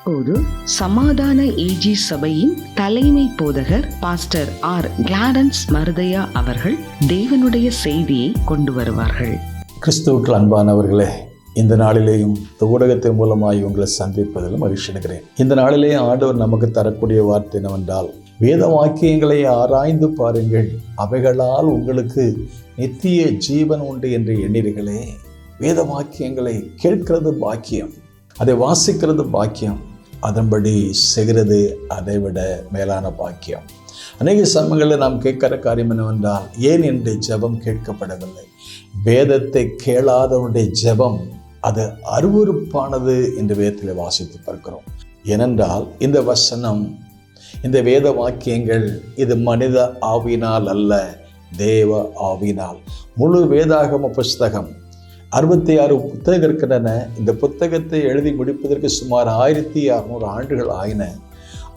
தற்போது சமாதான ஏஜி சபையின் தலைமை போதகர் பாஸ்டர் ஆர் கிளாரன்ஸ் மருதையா அவர்கள் தேவனுடைய செய்தியை கொண்டு வருவார்கள். கிறிஸ்துவுக்குள் அன்பானவர்களே, இந்த நாளிலேயும் இந்த ஊடகத்தின் மூலமாய் உங்களை சந்திப்பதில் மகிழ்ச்சி அடைகிறேன். இந்த நாளிலேயே ஆண்டவர் நமக்கு தரக்கூடிய வார்த்தை என்னவென்றால், வேத வாக்கியங்களை ஆராய்ந்து பாருங்கள், அவைகளால் உங்களுக்கு நித்திய ஜீவன் உண்டு என்று எண்ணீர்களே. வேத வாக்கியங்களை கேட்கிறது பாக்கியம், அதை வாசிக்கிறது பாக்கியம், அதன்படி செய்கிறது அதை விட மேலான பாக்கியம். அநேக சமயங்களில் நாம் கேட்கிற காரியம் என்னவென்றால், ஏன் என்று ஜெபம் கேட்கப்படவில்லை? வேதத்தை கேளாதவனுடைய ஜெபம் அது அருவருப்பானது என்று வேதத்தில் வாசித்து பார்க்கிறோம். ஏனென்றால் இந்த வசனம், இந்த வேத வாக்கியங்கள் இது மனித ஆவியினால் அல்ல, தேவ ஆவியினால். முழு வேதாகம புஸ்தகம் 66 புத்தகம் இருக்கின்றன. இந்த புத்தகத்தை எழுதி முடிப்பதற்கு சுமார் 1600 ஆண்டுகள் ஆயின.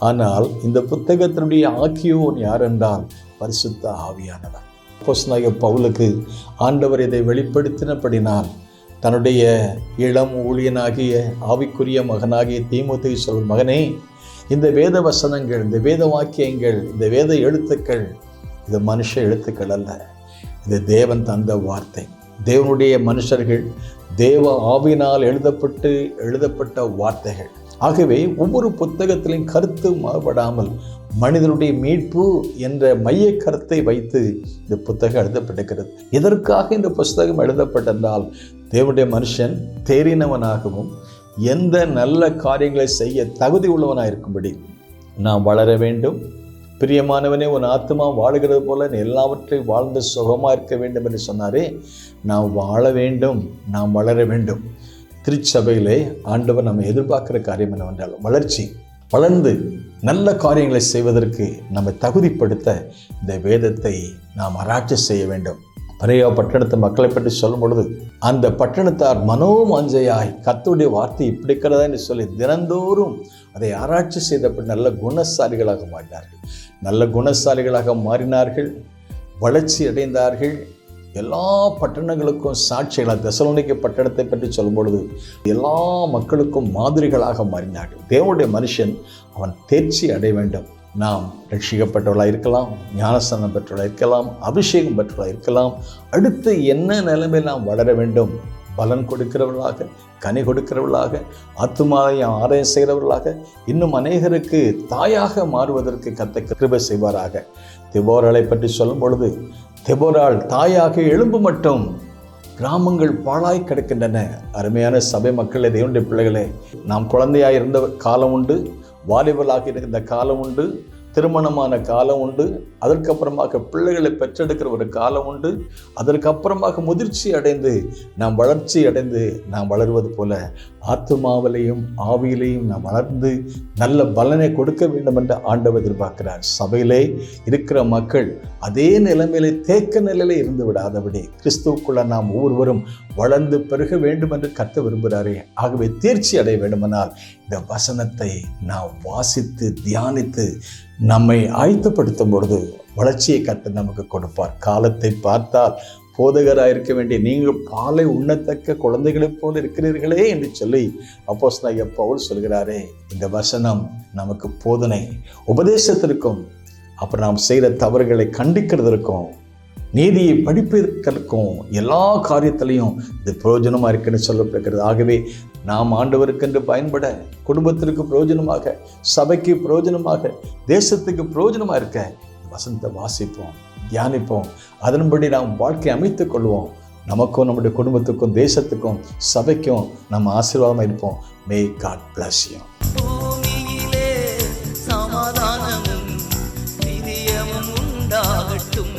ஆனால் இந்த புத்தகத்தினுடைய ஆக்கியோன் யார் என்றால் பரிசுத்த ஆவியானவர். அப்போஸ்தலனாகிய பவுலுக்கு ஆண்டவர் இதை வெளிப்படுத்தினபடினால் தன்னுடைய இளம் ஊழியனாகிய ஆவிக்குரிய மகனாகிய தீமோத்தேயுவுக்கு சொல்லும், மகனே, இந்த வேத வசனங்கள், இந்த வேத வாக்கியங்கள், இந்த வேத எழுத்துக்கள் இது மனுஷ எழுத்துக்கள் அல்ல, இது தேவன் தந்த வார்த்தை. தேவனுடைய மனுஷர்கள் தேவ ஆவியினால் எழுதப்பட்ட வார்த்தைகள். ஆகவே ஒவ்வொரு புத்தகத்திலும் கருத்து மாறுபடாமல் மனிதனுடைய மீட்பு என்ற மைய கருத்தை வைத்து இந்த புத்தகம் எழுதப்பட்டிருக்கிறது. எதற்காக இந்த புஸ்தகம் எழுதப்பட்டதால், தேவனுடைய மனுஷன் தேறினவனாகவும் எந்த நல்ல காரியங்களை செய்ய தகுதி உள்ளவனாக இருக்கும்படி நாம் வளர வேண்டும். பிரியமானவனே, உன் ஆத்மா வாழுகிறது போல நீ எல்லாவற்றையும் வாழ்ந்து சுகமாக இருக்க வேண்டும் என்று சொன்னாரே. நாம் வாழ வேண்டும், நாம் வளர வேண்டும். திருச்சபையிலே ஆண்டவர் நம்ம எதிர்பார்க்கிற காரியம் என்னவென்றால் வளர்ச்சி, வளர்ந்து நல்ல காரியங்களை செய்வதற்கு நம்மை தகுதிப்படுத்த இந்த வேதத்தை நாம் ஆராய்ச்சி செய்ய வேண்டும். பரையா பட்டணத்து மக்களை பற்றி சொல்லும் பொழுது, அந்த பட்டணத்தார் மனோமாஞ்சையாய் கர்த்தருடைய வார்த்தை இப்படி இருக்கிறதா என்று சொல்லி தினந்தோறும் அதை ஆராய்ச்சி செய்தபடி நல்ல குணசாலிகளாக மாறினார்கள். நல்ல குணசாலிகளாக மாறினார்கள், வளர்ச்சி அடைந்தார்கள். எல்லா பட்டணங்களுக்கும் சாட்சிகளாக, தெசலோனிக்கே பட்டணத்தை பற்றி சொல்லும் பொழுது எல்லா மக்களுக்கும் மாதிரிகளாக மாறினார்கள். தேவனுடைய மனுஷன் அவன் தேர்ச்சி அடைய வேண்டும். நாம் ரட்சிக்கப்பட்டவர்களாக இருக்கலாம், ஞானஸ்நானம் பெற்றவர்களாக இருக்கலாம், அபிஷேகம் பெற்றவர்களாக இருக்கலாம். அடுத்து என்ன நிலைமையில் நாம் வளர வேண்டும்? பலன் கொடுக்கிறவர்களாக, கனி கொடுக்கிறவர்களாக, ஆத்துமாவை ஆராயம் செய்கிறவர்களாக, இன்னும் அநேகருக்கு தாயாக மாறுவதற்கு கர்த்தர் கிருபை செய்வாராக. தெபோராளை பற்றி சொல்லும் பொழுது, தெபோராள் தாயாக எழும்பு மட்டும் கிராமங்கள் பாழாய் கிடக்கின்றன. அருமையான சபை மக்களே, தேவனுடைய பிள்ளைகளே, நாம் குழந்தையாக இருந்த காலம் உண்டு, வாலிபர்களாக இருந்த காலம் உண்டு, திருமணமான காலம் உண்டு, அதற்கப்புறமாக பிள்ளைகளை பெற்றெடுக்கிற ஒரு காலம் உண்டு, அதற்கப்புறமாக முதிர்ச்சி அடைந்து நாம் வளர்ச்சி அடைந்து நாம் வளருவது போல ஆத்துமாவிலையும் ஆவியிலையும் நாம் வளர்ந்து நல்ல பலனை கொடுக்க வேண்டும் என்று ஆண்டவர் எதிர்பார்க்கிறார். சபையிலே இருக்கிற மக்கள் அதே நிலைமையிலே தேக்க நிலையிலே இருந்து விடாதபடி கிறிஸ்துவுக்குள்ள நாம் ஒவ்வொருவரும் வளர்ந்து பெருக வேண்டும் என்று கர்த்தர் விரும்புகிறாரே. ஆகவே தேர்ச்சி அடைய வேண்டுமானால் இந்த வசனத்தை நாம் வாசித்து தியானித்து நம்மை ஆயத்தப்படுத்தும் பொழுது வளர்ச்சியை கர்த்தர் நமக்கு கொடுப்பார். காலத்தை பார்த்தால் போதகராக இருக்க வேண்டிய நீங்கள் பாலை உண்ணத்தக்க குழந்தைகளைப் போல இருக்கிறீர்களே என்று சொல்லி அப்போஸ்தலனாகிய பவுல் சொல்கிறாரே. இந்த வசனம் நமக்கு போதனை, உபதேசத்திற்கும், அப்புறம் நாம் செய்கிற தவறுகளை கண்டிக்கிறதற்கும், நீதியை படிப்பதற்கும், எல்லா காரியத்திலையும் இது பிரயோஜனமாக இருக்குன்னு சொல்லப்படுகிறது. ஆகவே நாம் ஆண்டவருக்கென்று பயன்பட, குடும்பத்திற்கு பிரயோஜனமாக, சபைக்கு பிரயோஜனமாக, தேசத்துக்கு பிரயோஜனமாக இருக்க வசனத்தை வாசிப்போம், தியானிப்போம். அதன்படி நாம் வாழ்க்கை அமைத்துக் கொள்வோம். நமக்கும் நம்முடைய குடும்பத்துக்கும் தேசத்துக்கும் சபைக்கும் நம்ம ஆசீர்வாதமாக இருப்போம். May God bless you. சமாதானமும் பிரியமும் உண்டாகட்டும்.